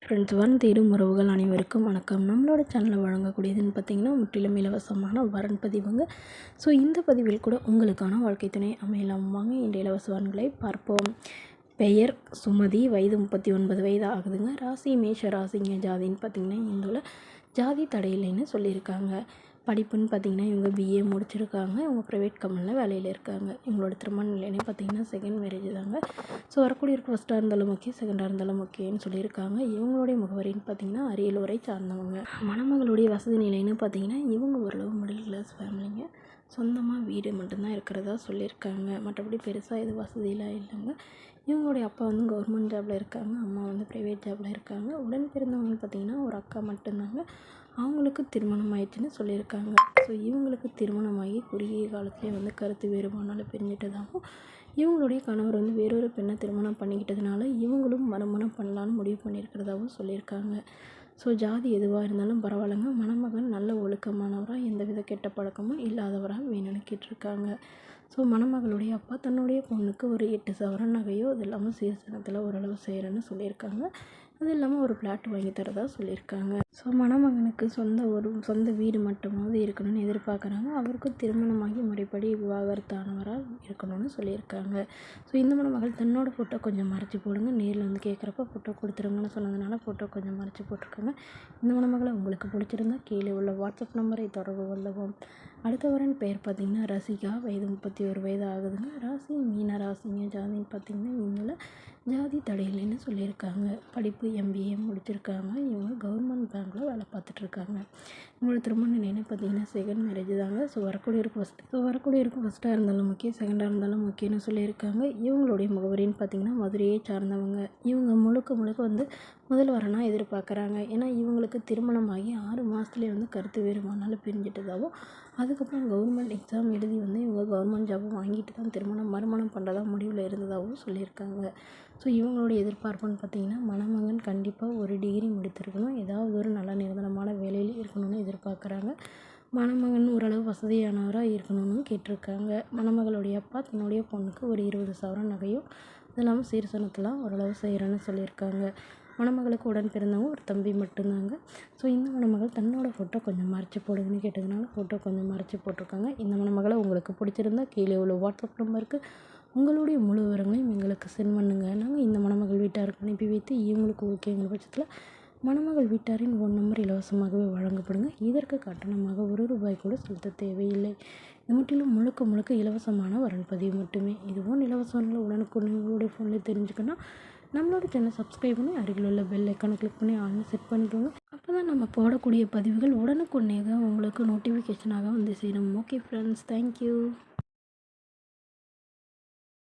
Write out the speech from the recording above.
Friends, வரன் தேடும் உறவுகள் அனைவருக்கும் வணக்கம். நம்மளோட சேனலில் வழங்கக்கூடியதுன்னு பார்த்திங்கன்னா முற்றிலும் இலவசமான வரன் பதிவுங்க. ஸோ இந்த பதிவில் கூட உங்களுக்கான வாழ்க்கை துணை அமையலாம். வாங்க இன்றைய இலவச வரன்களை பார்ப்போம். பெயர் சுமதி, வயது 39 வயது ஆகுதுங்க. ராசி மேஷ ராசிங்க. ஜாதின்னு பார்த்திங்கன்னா இந்துவில் ஜாதி தடையில்லைன்னு சொல்லியிருக்காங்க. படிப்புன்னு பார்த்திங்கன்னா இவங்க பிஏ முடிச்சிருக்காங்க. இவங்க ப்ரைவேட் கம்பெனியில் வேலையில் இருக்காங்க. இவங்களோட திருமண நிலைன்னு பார்த்திங்கன்னா செகண்ட் மேரேஜ் தாங்க. ஸோ வரக்கூடிய இருக்க ஃபஸ்ட்டாக இருந்தாலும் ஓகே, செகண்டாக இருந்தாலும் ஓகேன்னு சொல்லியிருக்காங்க. இவங்களுடைய முகவரின்னு பார்த்திங்கன்னா அரியலூரை சார்ந்தவங்க. மணமகளுடைய வசதி நிலைன்னு பார்த்திங்கன்னா இவங்க ஓரளவு மிடில் கிளாஸ் ஃபேமிலிங்க. சொந்தமாக வீடு மட்டும்தான் இருக்கிறதா சொல்லியிருக்காங்க. மற்றபடி பெருசாக எதுவும் வசதியெலாம் இல்லைங்க. இவங்களுடைய அப்பா வந்து கவர்மெண்ட் ஜாபில் இருக்காங்க, அம்மா வந்து ப்ரைவேட் ஜாபில் இருக்காங்க. உடன் பிறந்தவங்கன்னு பார்த்திங்கன்னா ஒரு அக்கா மட்டும்தாங்க. அவங்களுக்கு திருமணம் ஆயிடுச்சுன்னு சொல்லியிருக்காங்க. ஸோ இவங்களுக்கு திருமணமாகி குறுகிய காலத்துலேயே வந்து கருத்து வேறுபாடுனால பிரிஞ்சிட்டதாகவும், இவங்களுடைய கணவர் வந்து வேறொரு பெண்ணை திருமணம் பண்ணிக்கிட்டதுனால இவங்களும் மறுமணம் பண்ணலான்னு முடிவு பண்ணியிருக்கிறதாகவும் சொல்லியிருக்காங்க. ஸோ ஜாதி எதுவாக இருந்தாலும் பரவாயில்லைங்க, மணமகன் நல்ல ஒழுக்கமானவராக எந்தவித கெட்ட பழக்கமும் இல்லாதவராக வேணும்னு கேட்டிருக்காங்க. ஸோ மணமகளுடைய அப்பா தன்னுடைய பொண்ணுக்கு ஒரு 8 சவரன் நகையோ, அது இல்லாமல் சீர்சனத்தில் ஓரளவு செய்கிறேன்னு சொல்லியிருக்காங்க. அது இல்லாமல் ஒரு பிளாட் வாங்கி தரதா சொல்லியிருக்காங்க. ஸோ மணமகனுக்கு சொந்த வீடு மட்டுமாவது இருக்கணும்னு எதிர்பார்க்குறாங்க. அவருக்கும் திருமணமாகி முறைப்படி விவாகரத்தானவராக இருக்கணும்னு சொல்லியிருக்காங்க. ஸோ இந்த மணமகள் தன்னோட ஃபோட்டோ கொஞ்சம் மறைச்சி போடுங்க, நேரில் வந்து கேட்குறப்ப ஃபோட்டோ கொடுத்துருங்கன்னு சொன்னதுனால ஃபோட்டோ கொஞ்சம் மறைச்சி போட்டிருக்காங்க. இந்த மணமகளை உங்களுக்கு பிடிச்சிருந்தா கீழே உள்ள வாட்ஸ்அப் நம்பரை தொடர்பு கொள்ளவும். அடுத்த வரன் பெயர் பார்த்திங்கன்னா ரசிகா, வயது 31 வயது ஆகுதுங்க. ராசி மீன ராசிங்க. ஜாதின்னு பார்த்திங்கன்னா இவங்கள ஜாதி தடையில்லைன்னு சொல்லியிருக்காங்க. படிப்பு எம்பிஏ முடிச்சிருக்காங்க. இவங்க கவர்மெண்ட் பேங்க்கில் வேலை பார்த்துட்ருக்காங்க. இவங்களோட திருமண நிலைன்னு பார்த்திங்கன்னா செகண்ட் மேரேஜ் தாங்க. ஸோ வரக்கூடிய இருக்கும் ஃபஸ்ட்டாக இருந்தாலும் ஓகே, செகண்டாக இருந்தாலும் ஓகேன்னு சொல்லியிருக்காங்க. இவங்களுடைய முகவரின்னு பார்த்திங்கன்னா மதுரையை சார்ந்தவங்க. இவங்க முழுக்க வந்து முதல் வரனாக எதிர்பார்க்குறாங்க. ஏன்னா இவங்களுக்கு திருமணமாகி 6 மாதத்துலேயே வந்து கருத்து வேறுபாடுனால பிரிஞ்சிட்டதாகவும், அதுக்கப்புறம் கவர்மெண்ட் எக்ஸாம் எழுதி வந்து இவங்க கவர்மெண்ட் ஜாப் வாங்கிட்டு தான் மறுமணம் பண்ணுறதா முடிவில் இருந்ததாகவும் சொல்லியிருக்காங்க. ஸோ இவங்களுடைய எதிர்பார்ப்புன்னு பார்த்திங்கன்னா மணமகன் கண்டிப்பாக ஒரு டிகிரி முடித்திருக்கணும், ஏதாவது ஒரு நல்ல நிரந்தரமான வேலையில் இருக்கணும்னு எதிர்பார்க்குறாங்க. மணமகன் ஓரளவு வசதியானவராக இருக்கணும்னு கேட்டிருக்காங்க. மணமகளுடைய அப்பா தன்னுடைய பொண்ணுக்கு ஒரு 20 சவரன் நகையும், அது இல்லாமல் சீர்சனத்தெலாம் ஓரளவு செய்கிறேன்னு சொல்லியிருக்காங்க. மணமகளுக்கு உடன் பிறந்தவங்க ஒரு தம்பி மட்டும்தாங்க. ஸோ இந்த மணமகள் தன்னோட ஃபோட்டோ கொஞ்சம் மறைச்சி போடுங்கன்னு கேட்டதுனால ஃபோட்டோ கொஞ்சம் மறைச்சி போட்டிருக்காங்க. இந்த மணமகளை உங்களுக்கு பிடிச்சிருந்தா கீழே உள்ள வாட்ஸ்அப் நம்பருக்கு உங்களுடைய முழு விவரங்களையும் எங்களுக்கு சென்ட் பண்ணுங்க. நாங்கள் இந்த மணமகள் வீட்டாருக்கு அனுப்பி வைத்து இவங்களுக்கு ஓகேங்கிற பட்சத்தில் மணமகள் வீட்டாரின் ஃபோன் நம்பர் இலவசமாகவே வழங்கப்படுங்க. இதற்கு கட்டணமாக ₹1 கூட செலுத்த தேவையில்லை. இது முற்றிலும் முழுக்க இலவசமான வரன் பதிவு மட்டுமே. இதுவும் இலவசங்களை உடனுக்குடன் உங்களுடைய ஃபோனில் தெரிஞ்சுக்கணும். நம்மளோட சேனல் சப்ஸ்கிரைப் பண்ணி அருகில் உள்ள பெல் ஐக்கானை கிளிக் பண்ணி ஆன்ல செட் பண்ணிக்கோங்க. அப்போ தான் நம்ம போடக்கூடிய பதிவுகள் உடனுக்குடனே உங்களுக்கு நோட்டிஃபிகேஷனாக வந்து சேரும். Okay friends, thank you.